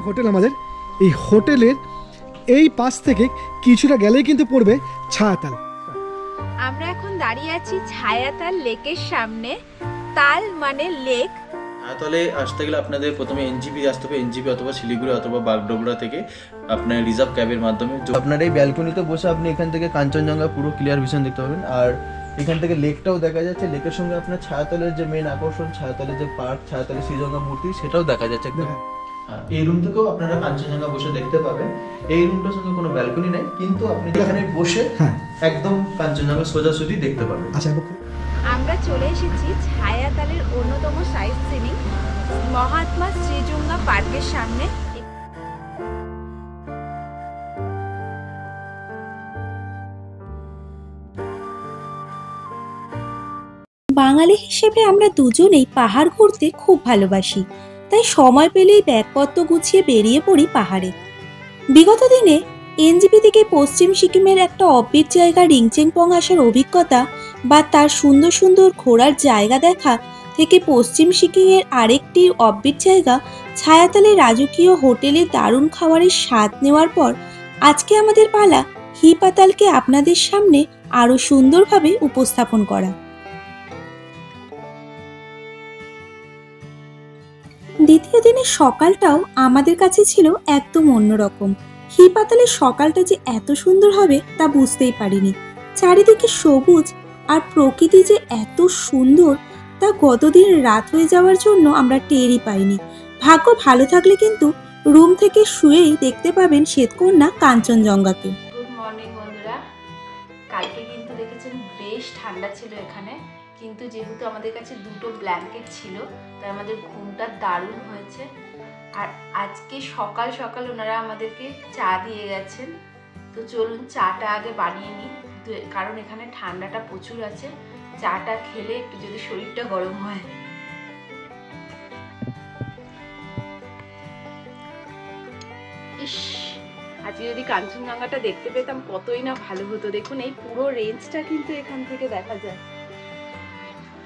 Hotel আমাদের, এই হোটেলের এই পাশ থেকে কিছুটা গেলেই কিন্তু পড়বে ছায়াতাল। আমরা এখন দাঁড়িয়ে আছি ছায়াতাল লেকের সামনে। তাল মানে লেক। ছায়াতলে আসতে গেলে আপনাদের প্রথমে এনজিপি আসতে হবে, এনজিপি অথবা শিলিগুড়ি অথবা বাগডোগরা থেকে আপনার রিজার্ভ ক্যাবের মাধ্যমে আপনার এই ব্যালকনিতে বসে আপনি এখান থেকে কাঞ্চনজঙ্ঘা পুরো ক্লিয়ার ভিশন দেখতে পাবেন। আর এখান থেকে লেকটাও দেখা যাচ্ছে, লেকের সঙ্গে আপনার ছায়াতলের যে মেন আকর্ষণ, ছায়াতলের যে পার্ক, ছায়াতলের শ্রীজঙ্ঘা মূর্তি, সেটাও দেখা যাচ্ছে একদম। এই রুম থেকেও আপনারা কাঞ্চনজঙ্ঘা বসে দেখতে পাবেন। এই রুমটার সঙ্গে কোনো ব্যালকনি নেই, কিন্তু আপনি এখানে বসে একদম কাঞ্চনজঙ্ঘা সোজাসুজি দেখতে পাবেন। আমরা চলে এসেছি ছায়াতালের অন্যতম সাইট সিনিং মহাত্মা শ্রীজঙ্ঘা পার্কের সামনে। বাঙালি হিসেবে আমরা দুজনেই পাহাড় ঘুরতে খুব ভালোবাসি, তাই সময় পেলেই ব্যাগপত্র গুছিয়ে বেরিয়ে পড়ি পাহাড়ে। বিগত দিনে এনজিপি থেকে পশ্চিম সিকিমের একটা অব্বিট জায়গা রিংচেংপং আসার অভিজ্ঞতা বা তার সুন্দর সুন্দর ঘোরার জায়গা দেখা থেকে পশ্চিম সিকিমের আরেকটি অব্বিট জায়গা ছায়াতালের রাজকীয় হোটেলে দারুণ খাবারের স্বাদ নেওয়ার পর আজকে আমাদের পালা হিপাতালকে আপনাদের সামনে আরো সুন্দরভাবে উপস্থাপন করা। দ্বিতীয় দিনের সকালটাও আমাদের কাছে ছিল একদম অন্যরকম। হিপাতালের সকালটা যে এত সুন্দর হবে তা বুঝতেই পারিনি। চারিদিকে সবুজ আর প্রকৃতি যে এত সুন্দর তা গতদিন রাত হয়ে যাওয়ার জন্য আমরা টেরই পাইনি। ভাগ্য ভালো থাকলে কিন্তু রুম থেকে শুয়েই দেখতে পাবেন শ্বেতকন্যা কাঞ্চনজঙ্ঘাকে। গুড মর্নিং বন্ধুরা। কালকে কিন্তু দেখেছেন বেশ ঠান্ডা ছিল এখানে, কিন্তু যেহেতু আমাদের কাছে দুটো ব্ল্যাঙ্কেট ছিল তাই আমাদের ঘুমটা দারুণ হয়েছে। আর আজকে সকাল সকাল ওনারা আমাদেরকে চা দিয়ে গেছেন, তো চলুন চাটা আগে বানিয়ে নিই, কারণ এখানে ঠান্ডাটা প্রচুর আছে। চাটা খেলে একটু যদি শরীরটা গরম হয়। ইস, আজকে যদি কাঞ্চনজঙ্ঘাটা দেখতে পেতাম কতই না ভালো হতো। দেখুন এই পুরো রেঞ্জটা কিন্তু এখান থেকে দেখা যায়,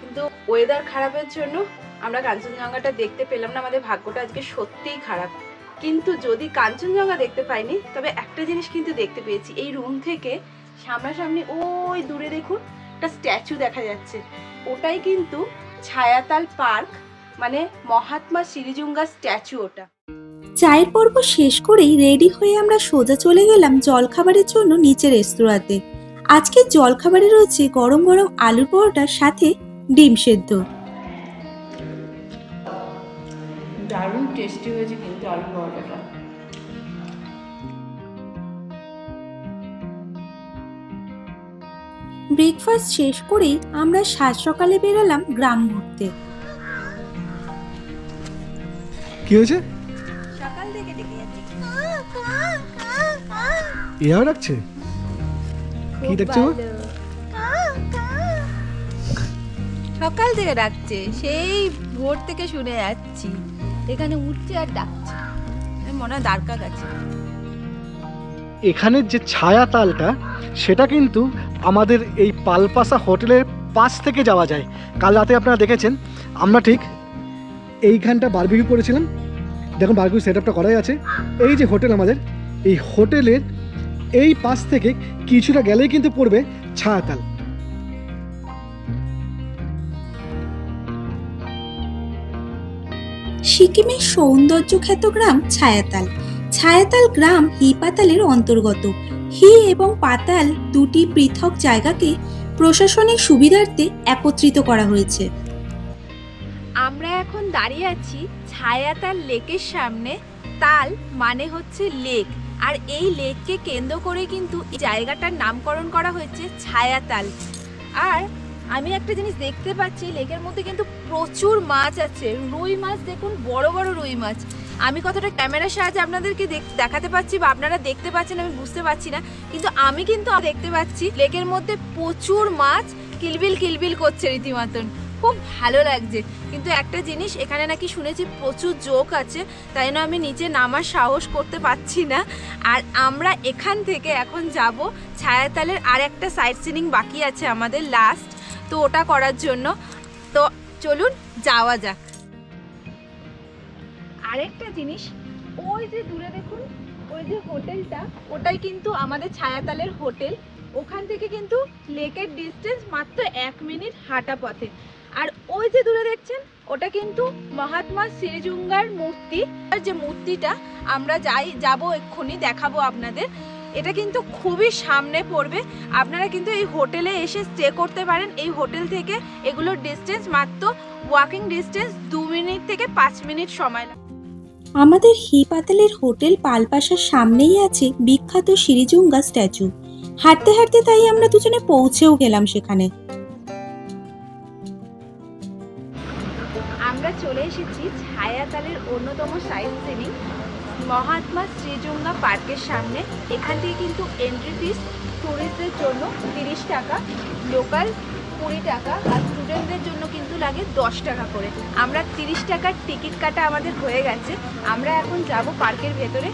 কিন্তু ওয়েদার খারাপের জন্য আমরা কাঞ্চনজঙ্ঘাটা দেখতে পেলাম না। আমাদের ভাগ্যটা আজকে সত্যিই খারাপ। কিন্তু যদি কাঞ্চনজঙ্ঘা দেখতে পাইনি, তবে একটা জিনিস কিন্তু দেখতে পেয়েছি। এই রুম থেকে সামনাসামনি ওই দূরে দেখুন একটা স্ট্যাচু দেখা যাচ্ছে, ওটাই কিন্তু ছায়াতাল পার্ক, মানে মহাত্মা শ্রীজঙ্ঘা স্ট্যাচু ওটা। চায়ের পর্ব শেষ করেই রেডি হয়ে আমরা সোজা চলে গেলাম জলখাবারের জন্য নিচের রেস্তোরাঁতে। আজকে জলখাবারে রয়েছে গরম গরম আলুর পরোটার সাথে ডিম সেদ্ধ। দারুণ টেস্টি হয়েছে কিন্তু আলু পরোটাটা। ব্রেকফাস্ট শেষ করেই আমরা সাত সকালে বেরালাম গ্রাম ঘুরতে। কি হয়েছে? সকাল থেকে ডেকে যাচ্ছি। এও ডাকছে? কি ডাকছে? সকাল থেকে ডাকছে, সেই ভোর থেকে শুনে যাচ্ছি। এখানে উঠছে আর ডাকছে, মনে হয় দ্বারকা গেছে। এখানের যে ছায়াতালটা সেটা কিন্তু আমাদের এই পালপাসা হোটেলের পাশ থেকে যাওয়া যায়। কাল রাতে আপনারা দেখেছেন আমরা ঠিক এইখানটা বারবিকিউ করেছিলাম। দেখুন বারবিকিউ সেট আপটা করাই আছে। এই যে হোটেল আমাদের, এই হোটেলের এই পাশ থেকে কিছুটা গেলেই কিন্তু পড়বে ছায়াতাল। সিকিমের সৌন্দর্য খ্যাত গ্রাম ছায়াতাল। ছায়াতাল গ্রাম হিপাতালের অন্তর্গত। হি এবং পাতাল দুটি পৃথক জায়গাকে প্রশাসনিক সুবিধার্থে একত্রিত করা হয়েছে। আমরা এখন দাঁড়িয়ে আছি ছায়াতাল লেকের সামনে। তাল মানে হচ্ছে লেক, আর এই লেককে কেন্দ্র করে কিন্তু এই জায়গাটার নামকরণ করা হয়েছে ছায়াতাল। আর আমি একটা জিনিস দেখতে পাচ্ছি, লেকের মধ্যে কিন্তু প্রচুর মাছ আছে। রুই মাছ দেখুন, বড় বড় রুই মাছ। আমি কতটা ক্যামেরার সাহায্যে আপনাদেরকে দেখাতে পাচ্ছি বা আপনারা দেখতে পাচ্ছেন আমি বুঝতে পারছি না, কিন্তু আমি কিন্তু দেখতে পাচ্ছি লেকের মধ্যে প্রচুর মাছ কিলবিল কিলবিল করছে রীতিমতন। খুব ভালো লাগছে। কিন্তু একটা জিনিস, এখানে নাকি শুনেছি প্রচুর জোক আছে, তাই না আমি নিচে নামার সাহস করতে পারছি না। আর আমরা এখান থেকে এখন যাব ছায়াতালের আর একটা সাইট সিনিং বাকি আছে আমাদের লাস্ট, তো ওটা করার জন্য। তো চলুন যাওয়া যাক। আরেকটা জিনিস, ওই যে দূরে দেখুন, ওই যে হোটেলটা, ওটাই কিন্তু আমাদের ছায়াতলের হোটেল। ওখান থেকে কিন্তু লেকের ডিস্টেন্স মাত্র 1 মিনিট হাঁটা পথে। আর ওই যে দূরে দেখছেন, ওটা কিন্তু মহাত্মা শ্রীজুঙ্গার মূর্তি। আর যে মূর্তিটা আমরা যাবো এক্ষুনি, দেখাবো আপনাদের। এটা কিন্তু খুবই সামনে পড়বে। আপনারা কিন্তু এই হোটেলে এসে স্টে করতে পারেন। এই হোটেল থেকে এগুলোর ডিস্টেন্স মাত্র ওয়াকিং ডিস্টেন্স 2 মিনিট থেকে 5 মিনিট সময় লাগে। আমাদের হিপাতালের হোটেল পালপাশার সামনেই আছে বিখ্যাত শ্রীজুঙ্গা স্ট্যাচু। হাঁটতে হাঁটতে তাই আমরা দুজনে পৌঁছেও গেলাম সেখানে। আমরা চলে এসেছি ছায়াতলের অন্যতম সাইট সিনিং মহাত্মা শ্রীজুঙ্গা পার্কের সামনে। এখান থেকে কিন্তু এন্ট্রি ফিস টুরিস্টদের জন্য 30 টাকা, লোকাল 20 টাকা, আর স্টুডেন্টদের জন্য কিন্তু লাগে 10 টাকা করে। আমরা 30 টাকার টিকিট কাটা আমাদের হয়ে গেছে। আমরা এখন যাব পার্কের ভেতরে।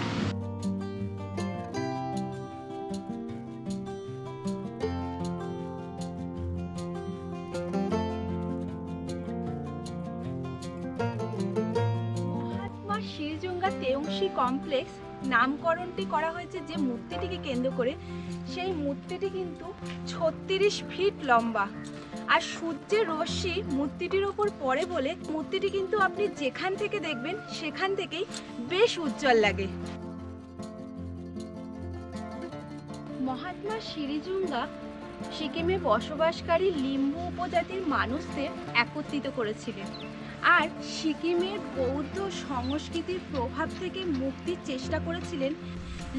মহাত্মা শ্রীজুঙ্গা তেউংশি কমপ্লেক্স নামকরণটি করা হয়েছে যে মূর্তিটিকে কেন্দ্র করে। সেই মূর্তিটি কিন্তু 36 ফিট লম্বা, আর সূর্যের রশ্মি মূর্তিটির ওপর পড়ে বলে মূর্তিটি কিন্তু আপনি যেখান থেকে দেখবেন সেখান থেকেই বেশ উজ্জ্বল লাগে। মহাত্মা শ্রীজুঙ্গা সিকিমে বসবাসকারী লিম্বু উপজাতির মানুষদের একত্রিত করেছিলেন, আর সিকিমের বৌদ্ধ সংস্কৃতির প্রভাব থেকে মুক্তির চেষ্টা করেছিলেন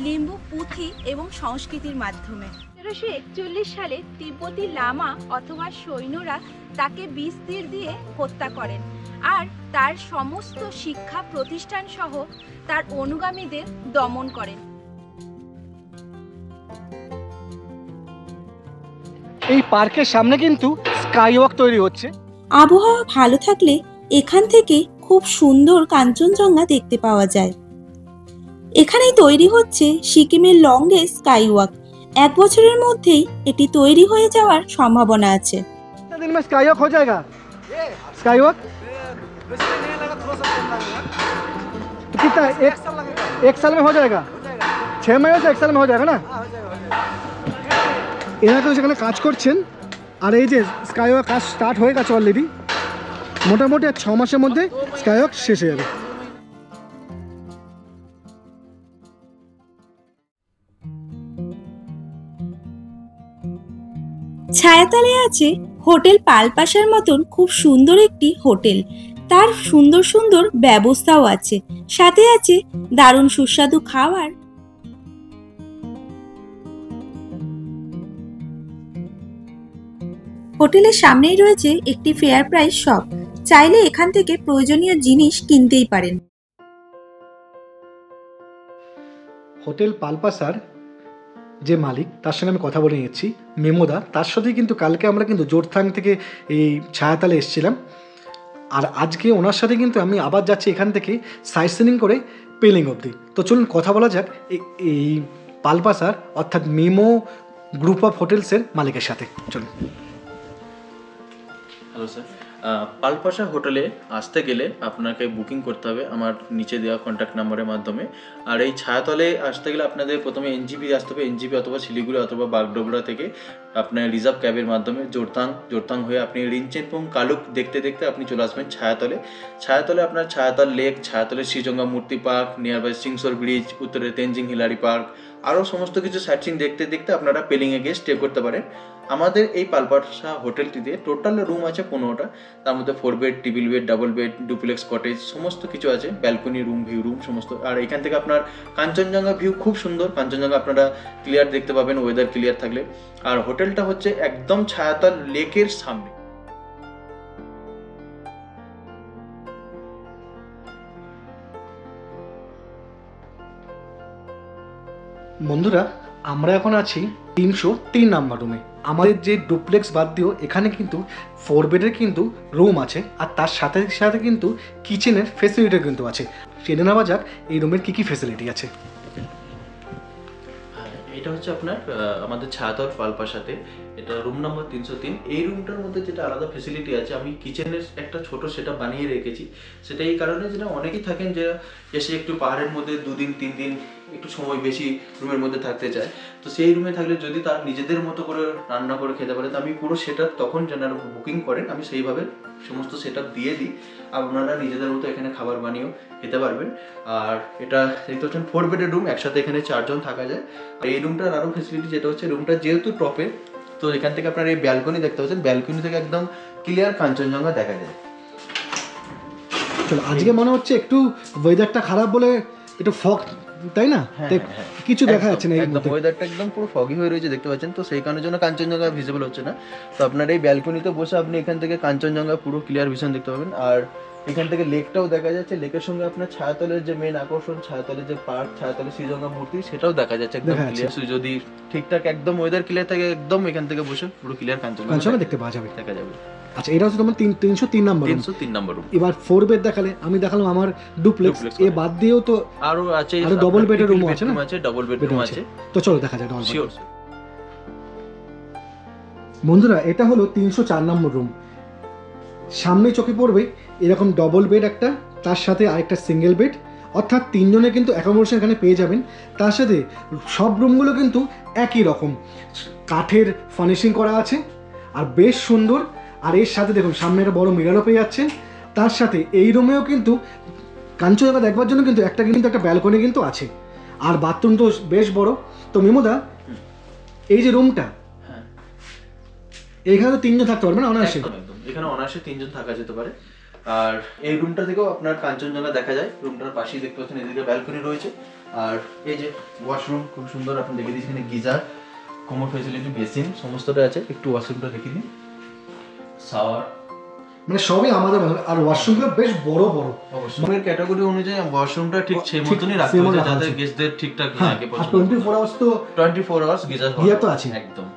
লিম্বু পুঁথি এবং সংস্কৃতির মাধ্যমে। 1341 সালে তিব্বতী লামা অথবা সৈন্যরা তাকে বিষ তীর দিয়ে হত্যা করেন, আর তার সমস্ত শিক্ষা প্রতিষ্ঠান সহ তার অনুগামীদের দমন করেন। এই পার্কের সামনে কিন্তু স্কাই ওয়াক তৈরি হচ্ছে। আবহাওয়া ভালো থাকলে এখান থেকে খুব সুন্দর কাঞ্চনজঙ্ঘা দেখতে পাওয়া যায়। এখানেই তৈরি হচ্ছে সিকিমের লংগেস্ট স্কাই ওয়াক। 1 বছরের মধ্যেই এটি তৈরি হয়ে যাওয়ার সম্ভাবনা আছে। दिन में स्काई वॉक हो जाएगा? स्काई वॉक तो कितना? एक साल में हो जाएगा? 6 महीने से 1 साल में हो जाएगा ना? এরা তো সেখানে কাজ করছেন, আর এই যে স্কাই ওয়াক কাজ স্টার্ট হয়ে গেছে অলরেডি। মোটামুটি 6 মাসের মধ্যে স্কাই ওয়াক শেষ হয়ে যাবে। ছায়াতলে আছে হোটেল পালপাশার মতন খুব সুন্দর একটি হোটেল। তার সুন্দর সুন্দর ব্যবস্থাও আছে, সাথে আছে দারুণ সুস্বাদু খাবার। হোটেলের সামনেই রয়েছে একটি ফেয়ার প্রাইস শপ। চাইলে এখান থেকে প্রয়োজনীয় জিনিস কিনতেই পারেন। হোটেল পালপাসার যে মালিক, তার সঙ্গে আমি কথা বলে নিয়েছি, মেমোদা। তার সাথেই কিন্তু কালকে আমরা কিন্তু জোরথাং থেকে এই ছায়াতলে এসেছিলাম, আর আজকে ওনার সাথে কিন্তু আমি আবার যাচ্ছি এখান থেকে সাইট সিনিং করে পেলিং অবধি। তো চলুন কথা বলা যাক এই পালপাসার অর্থাৎ মেমো গ্রুপ অফ হোটেলসের মালিকের সাথে। চলুন। হ্যালো স্যার, পালপাশা হোটেলে আসতে গেলে আপনাকে বুকিং করতে হবে আমার নিচে দেওয়া কন্ট্যাক্ট নাম্বারের মাধ্যমে। আর এই ছায়াতলে আসতে গেলে আপনাদের প্রথমে এনজিপি আসতে হবে। এনজিপি অথবা শিলিগুড়ি অথবা বাগডোগরা থেকে আপনার রিজার্ভ ক্যাবের মাধ্যমে জোরথাং হয়ে আপনি রিনচেনপুং কালুক দেখতে দেখতে আপনি চলে আসবেন ছায়াতলে। ছায়াতলে আপনার ছায়াতল লেক, ছায়াতলের শ্রীজঙ্গা মূর্তি park, nearby Singshore bridge, উত্তরে তেনজিং হিলারি পার্ক, আরও সমস্ত কিছু সাইট সিইং দেখতে দেখতে আপনারা পেলিংয়ে গিয়ে স্টে করতে পারেন। আমাদের এই পালপাশা হোটেলটিতে টোটাল রুম আছে 15টা। তার মধ্যে 4 bed, triple bed, double bed, duplex cottage সমস্ত কিছু আছে, ব্যালকনি রুম, ভিউ রুম সমস্ত। আর এখান থেকে আপনার কাঞ্চনজঙ্ঘা ভিউ খুব সুন্দর, কাঞ্চনজঙ্ঘা আপনারা ক্লিয়ার দেখতে পাবেন ওয়েদার ক্লিয়ার থাকলে। আর হোটেলটা হচ্ছে একদম ছায়াতল লেকের সামনে। বন্ধুরা, আমরা এখন আছি 303 নাম্বার রুমে। আমাদের যে ডুপ্লেক্স বাদ দিয়েও এখানে কিন্তু 4 বেডের কিন্তু রুম আছে, আর তার সাথে সাথে কিন্তু কিচেনের ফেসিলিটি কিন্তু আছে। জেনে নেওয়া যাক এই রুমের কী কী ফেসিলিটি আছে। এটা হচ্ছে আপনার আমাদের ছায়াতল পালপাসাতে, এটা রুম নম্বর 303। এই রুমটার মধ্যে যেটা আলাদা ফেসিলিটি আছে, আমি কিচেনের একটা ছোট সেটআপ বানিয়ে রেখেছি। সেটা এই কারণে যেটা অনেকেই থাকেন যে এসে একটু পাহাড়ের মধ্যে 2 দিন 3 দিন একটু সময় বেশি রুমের মধ্যে থাকতে চায়, তো সেই রুমে থাকলে যদি তার নিজেদের মতো করে রান্না করে খেতে পারে, তো আমি পুরো সেটআপ তখন যারা বুকিং করেন আমি সেইভাবে সমস্ত সেটআপ দিয়ে দিই, আপনারা নিজেদের মতো এখানে খাবার বানিয়েও খেতে পারবেন। আর এটা দেখতে পাচ্ছেন 4 বেডের রুম, একসাথে এখানে 4 জন থাকা যায়। আর এই রুমটার আরও ফেসিলিটি যেটা হচ্ছে, রুমটা যেহেতু টপে, তো এখান থেকে আপনার এই ব্যালকনি দেখতে পাচ্ছেন, ব্যালকনি থেকে একদম ক্লিয়ার কাঞ্চনজঙ্ঘা দেখা যায়। চলো, আজকে মনে হচ্ছে একটু ওয়েদারটা খারাপ বলে একটু ফগ, তাই না? কিছু দেখা যাচ্ছে না, একদম ওয়েদারটা একদম পুরো ফগি হয়ে রয়েছে দেখতে পাচ্ছেন, তো সেই কারণের জন্য কাঞ্চনজঙ্ঘা ভিজিবল হচ্ছে না। তো আপনার এই ব্যালকনিতে বসে আপনি এখান থেকে কাঞ্চনজঙ্ঘা পুরো ক্লিয়ার ভিশন দেখতে পাবেন। আর এখান থেকে লেকটাও দেখা যাচ্ছে, লেকের সঙ্গে আপনার ছায়াতলের যে মেন আকর্ষণ, ছায়াতলের যে পার্ক, ছায়াতলের শ্রীজঙ্ঘা মূর্তি, সেটাও দেখা যাচ্ছে একদম ক্লিয়ার। যদি ঠিকঠাক একদম ওয়েদার ক্লিয়ার থাকে, একদম এখান থেকে বসে পুরো ক্লিয়ার কাঞ্চনজঙ্ঘা দেখতে পাওয়া যাবে, দেখা যাবে। আচ্ছা, এটা হচ্ছে তোমার 303 নম্বর, 303 নম্বর রুম। এবার 4 বেড দেখালে, আমি দেখালাম আমার ডুপ্লেক্স, এ বাদ দিয়েও তো আরো আছে, আরো ডাবল বেডের রুম আছে না? আছে, ডাবল বেডরুম আছে। তো চলো দেখা যাক ডাবল বেড। শিওর। বন্ধুরা, এটা হলো 304 নম্বর রুম। সামনে চোখে পড়বে এরকম ডবল বেড একটা, তার সাথে আরেকটা সিঙ্গেল বেড, অর্থাৎ 3 জনে কিন্তু অ্যাকোমোডেশন এখানে পেয়ে যাবেন। তার সাথে সব রুমগুলো কিন্তু একই রকম কাঠের ফার্নিশিং করা আছে আর বেশ সুন্দর। আর এর সাথে দেখুন সামনে একটা বড় মিররও পেয়ে যাচ্ছেন। তার সাথে এই রুমেও কিন্তু কাঞ্চনজঙ্ঘা দেখবার জন্য কিন্তু একটা ব্যালকনি কিন্তু আছে, আর বাথরুম তো বেশ বড়। তো মিমোদা, এই যে রুমটা, এখানে তো 3 জন থাকতে পারবে না অনায়াসে? একদম, এখানে অনায়াসে 3 জন থাকা যেতে পারে। আর এই রুমটা থেকেও আপনার কাঞ্চনজঙ্ঘা দেখা যায়। রুমটার পাশেই দেখতে পাচ্ছেন এদিকে ব্যালকনি রয়েছে। আর এই যে ওয়াশরুম খুব সুন্দর, আপনি দেখে দিচ্ছেন, এখানে গিজার, কোমর ফেসিলিটি, বেসিন সমস্তটা আছে। একটু ওয়াশরুমটা দেখে দিন, শাওয়ার, মানে সবই আমাদের। আর ওয়াশরুমগুলো বেশ বড় বড়, ওয়াশরুমের ক্যাটাগরি অনুযায়ী ওয়াশরুমটা ঠিক সেই মতনই রাখতে হবে যাতে গেস্টদের ঠিকঠাক লাগে। 24 আওয়ার্স তো 24 আওয়ার্স গিজার তো আছে একদম।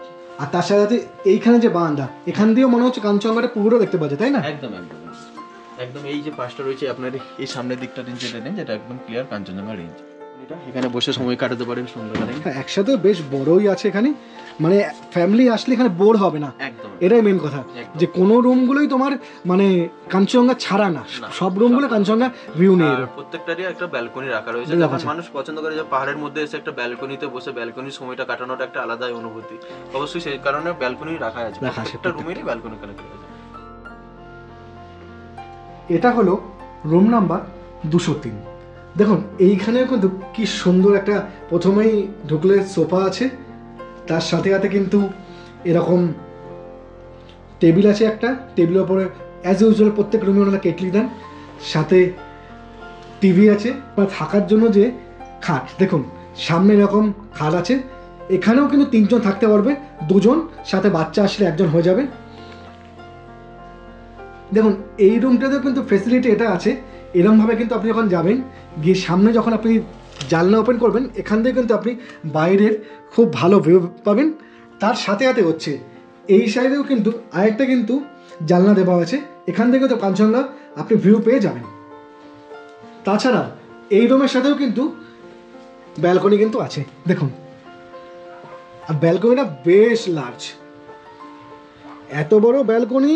আর তার সাথে এইখানে যে বারান্দা, এখান দিয়েও মনে হচ্ছে কাঞ্চনজঙ্ঘাটা পুরো দেখতে পাচ্ছে, তাই না? একদম একদম একদম। এই যে পাশটা রয়েছে আপনার এই সামনের দিকটা রেঞ্জ, যেটা একদম ক্লিয়ার কাঞ্চনজঙ্ঘা রেঞ্জ। এখানে বসে সময় কাটাতে পারেন সুন্দর। একসাথে বেশ বড়ই আছে এখানে, মানে ফ্যামিলি আসলে এখানে বোর হবে না, একদম। এটাই মেন কথা, যে কোনো রুমগুলোই তোমার মানে কাঞ্চনজঙ্ঘা ছাড়া না, সব রুমগুলো কাঞ্চনজঙ্ঘা ভিউ নিয়ে। প্রত্যেকটারই একটা ব্যালকনি রাখা রয়েছে, যখন মানুষ পছন্দ করে যে পাহাড়ের মধ্যে এসে একটা ব্যালকনিতে বসে ব্যালকনির সময়টা কাটানোটা একটা আলাদাই অনুভূতি। অবশ্যই সেই কারণে ব্যালকনি রাখা আছে, একটা রুমেরই ব্যালকনি কানেক্ট আছে। এটা হলো রুম নাম্বার 203। দেখুন এইখানেও কিন্তু কি সুন্দর একটা, প্রথমেই ঢুকলে সোফা আছে, তার সাথে সাথে কিন্তু এরকম টেবিল আছে একটা, টেবিলের ওপরে অ্যাজ ইউজুয়াল প্রত্যেক রুমে ওনারা কেটলি দেন, সাথে টিভি আছে। বা থাকার জন্য যে খাট, দেখুন সামনে এরকম খাট আছে, এখানেও কিন্তু 3 জন থাকতে পারবে, 2 জন, সাথে বাচ্চা আসলে 1 জন হয়ে যাবে। দেখুন এই রুমটাতেও কিন্তু ফেসিলিটি এটা আছে, এরকমভাবে কিন্তু আপনি যখন যাবেন, গিয়ে সামনে যখন আপনি জানলা ওপেন করবেন, এখান থেকে কিন্তু আপনি বাইরের খুব ভালো ভিউ পাবেন। তার সাথে সাথে হচ্ছে এই সাইডেও কিন্তু আরেকটা কিন্তু জানলা দেওয়া আছে, এখান থেকে তো কাঞ্চনজঙ্ঘা আপনি ভিউ পেয়ে যাবেন। তাছাড়া এই রুমের সাথেও কিন্তু ব্যালকনি কিন্তু আছে, দেখুন, আর ব্যালকনিটা বেশ লার্জ, এত বড় ব্যালকনি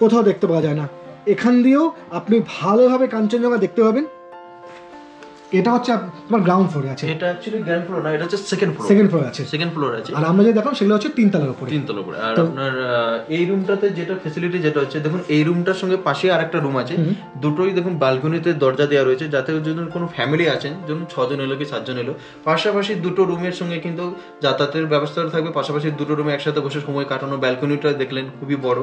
কোথাও দেখতে পাওয়া যায় না। এখান দিয়েও আপনি ভালোভাবে কাঞ্চনজঙ্ঘা দেখতে পাবেন। এটা হচ্ছে আপনার গ্রাউন্ড ফ্লোরে আছে, এটা অ্যাকচুয়ালি গ্রাউন্ড ফ্লোর না, এটা হচ্ছে সেকেন্ড ফ্লোর আছে। সেকেন্ড ফ্লোর আছে, আর আমরা যে দেখলাম সেগুলো হচ্ছে 3 তলার উপরে, 3 তলার উপরে। আর আপনার এই রুমটাতে যেটা ফ্যাসিলিটি যেটা হচ্ছে, দেখুন এই রুমটার সঙ্গে পাশে আরেকটা রুম আছে, দুটোই দেখুন ব্যালকনিতে দরজা দেওয়া রয়েছে, যাতে যদি কোনো ফ্যামিলি আছেন, যেমন 6 জন এলো কি 7 জন এলো, পাশাপাশি দুটো রুমের সঙ্গে কিন্তু যাতায়াতের ব্যবস্থা থাকবে, পাশাপাশি দুটো রুমে একসাথে বসে সময় কাটানো। ব্যালকনিটা দেখলেন খুবই বড়,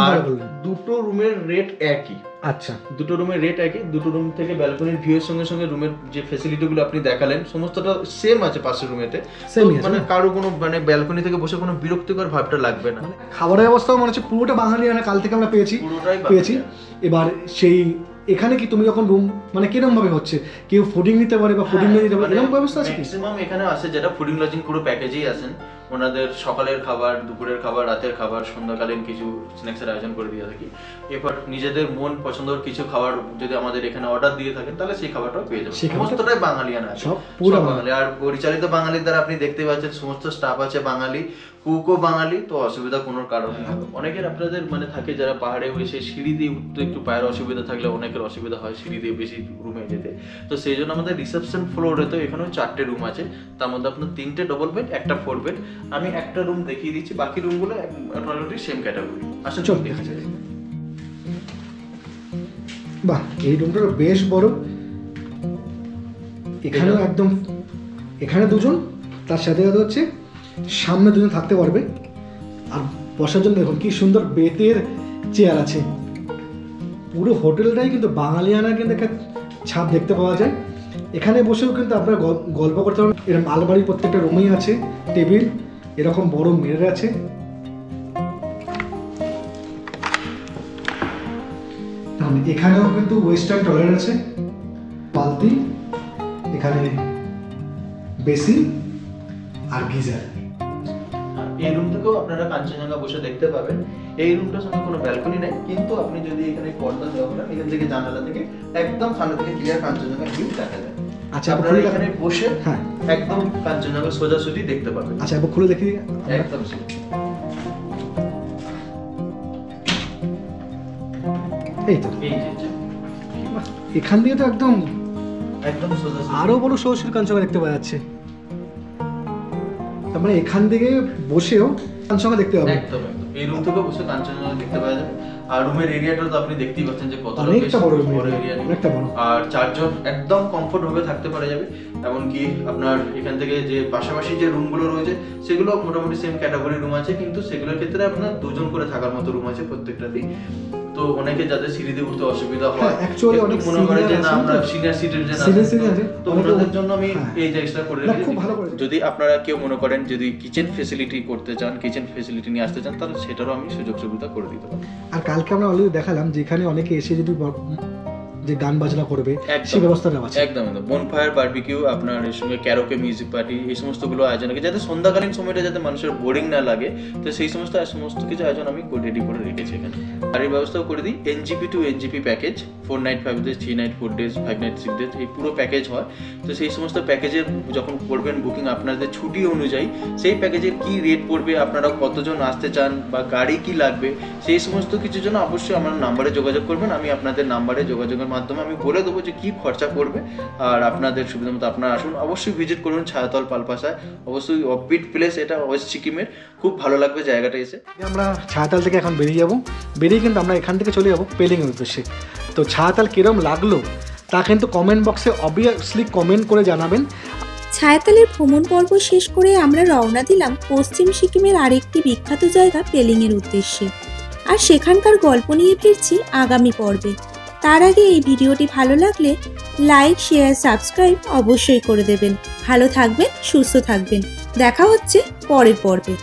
আর দুটো রুমের রেট একই। আচ্ছা, দুটো রুমের রেট একই, দুটো রুম থেকে ব্যালকনির ভিউয়ের সঙ্গে সঙ্গে রুমের যে ফ্যাসিলিটিগুলো আপনি দেখালেন সমস্তটা সেম আছে পাশের রুমেতে, মানে কারো কোনো মানে ব্যালকনি থেকে বসে কোনো বিরক্তিকর ভাবটা লাগবে না। খাবারের ব্যবস্থাও মনে হচ্ছে পুরোটা বাঙালি, মানে কাল থেকে আমরা পেয়েছি। এবার সেই এখানে কি তুমি যখন রুম মানে কিরকম ভাবে হচ্ছে, কেউ ফুডিং নিতে পারে বা ফুডিং নিতে পারে, এরকম ব্যবস্থা আছে কি? ম্যাক্সিমাম এখানে আছে যেটা ফুডিং লজিং পুরো প্যাকেজেই আছেন, ওনাদের সকালের খাবার, দুপুরের খাবার, রাতের খাবার, সন্ধ্যাকালীন কিছু স্ন্যাক্সের আয়োজন করে দিয়ে থাকি। এরপর নিজেদের মন পছন্দের কিছু খাবার যদি আমাদের এখানে অর্ডার দিয়ে থাকেন তাহলে সেই খাবারটাও পেয়ে যাবেন। সমস্তটাই বাঙালিয়ানা আছে, সব পুরো বাঙালি। আর পরিচালিত বাঙালির দ্বারা আপনি দেখতে পাচ্ছেন সমস্ত স্টাফ আছে বাঙালি, কুকও বাঙালি, তো অসুবিধা কোনো কারণ নেই। অনেকের আপনাদের মানে থাকে যারা পাহাড়ে এসে সিঁড়ি দিয়ে উঠতে একটু পায়ের অসুবিধা থাকলে অনেকের অসুবিধা হয় সিঁড়ি দিয়ে বেশি রুমে যেতে, তো সেই জন্য আমাদের রিসেপশন ফ্লোরে তো এখানেও 4টে রুম আছে, তার মধ্যে আপনার 3টে ডবল বেড, একটা 4 বেড। আমি একটা রুম দেখিয়ে দিচ্ছি, বাকি রুমগুলো মোটামুটি সেম ক্যাটাগরি। আসলে চল দেখা যাক। বাহ, এই রুমটা বেশ বড়। এখানেও একদম, এখানে দুজন, তার সাথে সাথে হচ্ছে সামনে দুজন থাকতে পারবে। আর বসার জন্য দেখুন কি সুন্দর বেতের চেয়ার আছে। পুরো হোটেলটাই কিন্তু বাঙালিয়ানা কিন্তু একটা ছাপ দেখতে পাওয়া যায়। এখানে বসেও কিন্তু আপনারা গল্প করতে পারেন। এরকম আলমারি প্রত্যেকটা রুমেই আছে, টেবিল, এরকম বড় মিরর আছে। এখানেও কিন্তু ওয়েস্টার্ন টয়লেট আছে, বালতি, এখানে বেসিন আর গিজার। এই রুম থেকেও আপনারা কাঞ্চনজঙ্ঘা বসে দেখতে পাবেন। এই রুমটার সঙ্গে কোনো ব্যালকনি নেই, কিন্তু আপনি যদি এখানে পর্দা দেওয়া করেন, এখান থেকে জানালা থেকে একদম সামনে থেকে ক্লিয়ার কাঞ্চনজঙ্ঘা ভিউ দেখা যায়। আচ্ছা, আপনারা এখানে বসে হ্যাঁ একদম কাঞ্চনজঙ্ঘা সোজাসুজি দেখতে পাবেন। আচ্ছা, এবার খুলে দেখি। একদম এই তো, এই যে এখান থেকে তো একদম একদম সোজাসুজি আরো বড় সরাসরি কাঞ্চনজঙ্ঘা দেখতে পাওয়া যাচ্ছে। তার মানে এখান থেকে বসেও কাঞ্চনজঙ্ঘা দেখতে পাবেন। একদম একদম এই রুম থেকে বসে কাঞ্চনজঙ্ঘা দেখতে পাওয়া যাবে। আর রুমের এরিয়াটা তো আপনি দেখতেই পাচ্ছেন যে কতটা অনেকটা বড় এরিয়া, অনেকটা বড়। আর 4 জন একদম কমফোর্ট ভাবে থাকতে পারা যাবে। এমনকি আপনার এখান থেকে যে পাশাপাশি যে রুমগুলো রয়েছে সেগুলো মোটামুটি সেম ক্যাটাগরি রুম আছে, কিন্তু সেগুলোর ক্ষেত্রে আপনার 2 জন করে থাকার মতো রুম আছে প্রত্যেকটাতেই। তো অনেকে যাদের সিঁড়িতে উঠতে অসুবিধা হয়, অ্যাকচুয়ালি অনেক মনে করে যে না আমরা সিনিয়র সিটিজেন আছে, তো ওনাদের জন্য আমি এই যে এক্সট্রা করে রেখেছি। খুব ভালো করে। যদি আপনারা কেউ মনে করেন যদি কিচেন ফ্যাসিলিটি করতে চান, কিচেন ফ্যাসিলিটি নিয়ে আসতে চান, তাহলে সেটারও আমি সুযোগ সুবিধা করে দিতে পারি। আর কালকে আমরা অলরেডি দেখালাম যেখানে অনেকে এসে যদি যে গান বাজনা করবে সেই ব্যবস্থাটা আছে। একদম একদম বনফায়ার, বারবিকিউ, আপনার এর সঙ্গে ক্যারোকে মিউজিক পার্টি, এই সমস্তগুলো আয়োজন আছে যাতে সন্ধ্যাকালীন সময়টা যাতে মানুষের বোরিং না লাগে, তো সেই সমস্ত কিছু আয়োজন আমি রেডি করে রেখেছি এখানে। আর এই ব্যবস্থাও করে দিই NJP to NJP package, 4 night 5 days, 3 night 4 days, 5 night 6 days, এই পুরো প্যাকেজ হয়। তো সেই সমস্ত প্যাকেজের যখন করবেন বুকিং আপনাদের ছুটি অনুযায়ী সেই প্যাকেজের কি রেট পড়বে, আপনারা কতজন আসতে চান বা গাড়ি কি লাগবে, সেই সমস্ত কিছুর জন্য অবশ্যই আমার নাম্বারে যোগাযোগ করবেন। আমি আপনাদের নাম্বারে যোগাযোগের মাধ্যমে আমি বলে দেবো যে কি খরচা পড়বে, আর আপনাদের সুবিধা মতো আপনারা আসুন। অবশ্যই ভিজিট করুন ছায়াতল পালপাশায়, অবশ্যই অফবিট প্লেস এটা ওয়েস্ট সিকিমের, খুব ভালো লাগবে জায়গাটা এসে। আমরা ছায়াতাল থেকে এখন বেরিয়ে যাব, বেরিয়ে কিন্তু আমরা এখান থেকে চলে যাবো পেলিংয়ের উদ্দেশ্যে। তো ছায়াতাল কিরম লাগলো তা কিন্তু কমেন্ট বক্সে অবভিয়াসলি কমেন্ট করে জানাবেন। ছায়াতালের ভ্রমণ পর্ব শেষ করে আমরা রওনা দিলাম পশ্চিম সিকিমের আরেকটি বিখ্যাত জায়গা পেলিংয়ের উদ্দেশ্যে, আর সেখানকার গল্প নিয়ে ফিরছি আগামী পর্বে। তার আগে এই ভিডিওটি ভালো লাগলে লাইক, শেয়ার, সাবস্ক্রাইব অবশ্যই করে দেবেন। ভালো থাকবেন, সুস্থ থাকবেন, দেখা হচ্ছে পরের পর্বে।